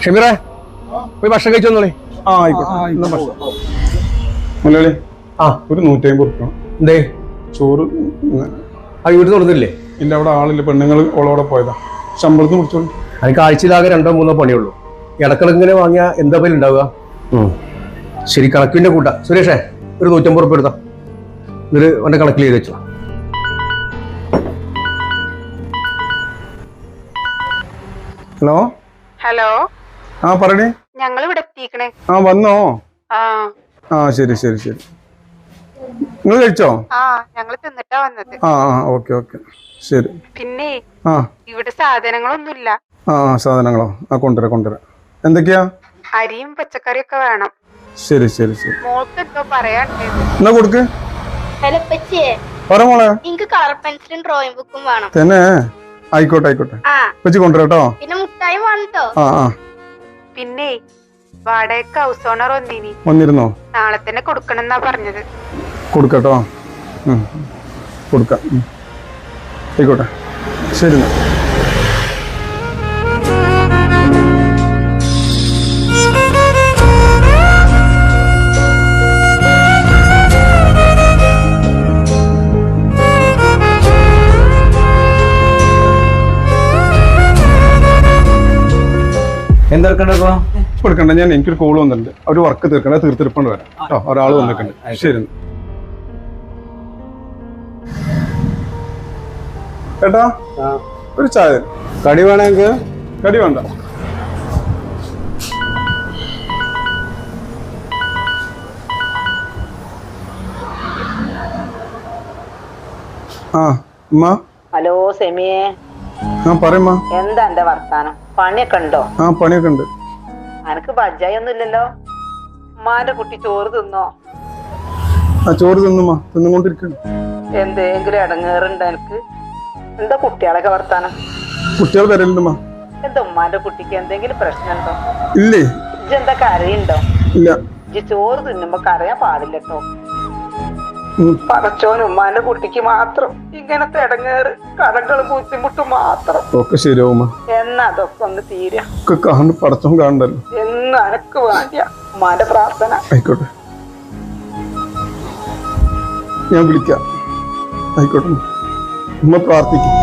ഷമീറേ പോയി ഭക്ഷണം കഴിച്ചു വന്നോളി. ആ ആയിക്കോട്ടെ. മുലളി ആ ഒരു 150 ഉറുപ്പിക എന്തേ ചോറ്. ആ വീട്ടിൽ തുറന്നില്ലേ? ഇല്ല, അവിടെ ആളില്ല, പെണ്ണുങ്ങൾ ഓളോടെ പോയതാ. ശമ്പളത്തിന് കുറിച്ചോളൂ. എനിക്ക് ആഴ്ചയിലാകെ 2-3 പണിയുള്ളൂ. ഇടക്കിടക്ക് ഇങ്ങനെ വാങ്ങിയാൽ എന്താ പേര് ഉണ്ടാവുക? ശരി, കണക്കിന്റെ കൂട്ടാ. സുരേഷേ ഒരു 150 ഉറുപ്പിക എടുത്താ. ഇത് അവന്റെ കണക്കിൽ ചെയ്ത് വെച്ചോ. ഹലോ ഹലോ, ആ പറയണേ. ഞങ്ങൾ ഇവിടെ എത്തിക്കണേ. ആ വന്നോ? ആ ആ ശരി ശരി ശരി. നിങ്ങൾ കഴിച്ചോ? ആ ഞങ്ങൾ തിന്നിട്ടാ വന്നത്. ആ ആ ഓക്കെ ഓക്കെ ശരി. പിന്നെ ആ ഇവിടെ സാധനങ്ങളൊന്നുമില്ല. ആ സാധനങ്ങളോ? ആ കൊണ്ടുവരാം. എന്തൊക്കെയാ? അരിയും പച്ചക്കറിയൊക്കെ വേണം. ശരി ശരി ശരി. മോൾക്ക് എന്തോ പറയാണ്ട്. എന്നാ കൊടുക്ക്. ഹലോ പച്ചിയെ, പറ മോളെ. എനിക്ക് കളർ പെൻസിലും ഡ്രോയിങ് ബുക്കും വേണം. തന്നെ? ആയിക്കോട്ടെ. ആ വെച്ച് കൊണ്ടുവരാട്ടോ. പിന്നെ മുട്ടായി വേണം ട്ടോ. ആ പിന്നെ വാടകയ്ക്ക് ഹൗസ് ഓണർ വന്നിരുന്നോ? നാളെ തന്നെ കൊടുക്കണമെന്നാ പറഞ്ഞത്. കൊടുക്കട്ടോ. കൊടുക്കാം. ആയിക്കോട്ടെ ശരി. എന്തെടുക്കണ്ടോ? കൊടുക്കണ്ട, ഞാൻ എനിക്കൊരു കോള് വന്നിട്ടുണ്ട്. ഒരു വർക്ക് തീർക്കണ്ട, തീർത്തിരിപ്പണ്ട് വരാം കേട്ടോ. ഒരാൾ വന്നിട്ടുണ്ട്. ശരി ഏട്ടാ, ഒരു ചായ. കടി വേണമെങ്കിൽ കടി വേണ്ട. ആ ഉമ്മ. ഹലോ സെമിയെ, ആ പറയമ്മ. എന്താ എന്റെ വർത്താനം? പണിയൊക്കെ ഉണ്ടോ? ആ പണിയൊക്കെ ഉണ്ട്. അനക്ക് ബജ്ജായി ഒന്നും ഇല്ലല്ലോ. ഉമ്മാന്റെ കുട്ടി ചോറ് തിന്നോ? ആ ചോറ് തിന്നുകൊണ്ടിരിക്കുന്നു. എന്തെങ്കിലും ഇടങ്ങേറുണ്ട് എനിക്ക്? എന്താ കുട്ടികളൊക്കെ വർത്താനം? കുട്ടികൾ വരലുണ്ടമ്മ. എന്താ ഉമ്മാന്റെ കുട്ടിക്ക് എന്തെങ്കിലും പ്രശ്നമുണ്ടോ? ഇല്ലേ. ഇജ്ജ് എന്താ കരയുണ്ടോ? ഇല്ല. ഇജ്ജ് ചോറ് തിന്നുമ്പോ കരയാൻ പാടില്ലട്ടോ. പടച്ചോനും ഉമ്മാന്റെ കുട്ടിക്ക് മാത്രം ഇങ്ങനത്തെ ഇടങ്ങേറ്, കടകളും ബുദ്ധിമുട്ടും മാത്രം. ഒക്കെ ശരിയാവുമ്മ. എന്നാ അതൊക്കെ ഒന്ന് തീരാ. ഒക്കെ കാണുന്നു, പടച്ചോൻ കാണണ്ടല്ലോ. എന്ന് അനക്ക് വേണ്ടിയ ഉമ്മാന്റെ പ്രാർത്ഥന. ആയിക്കോട്ടെ, ഞാൻ വിളിക്കാം. ആയിക്കോട്ടെ, ഉമ്മ പ്രാർത്ഥിക്കും.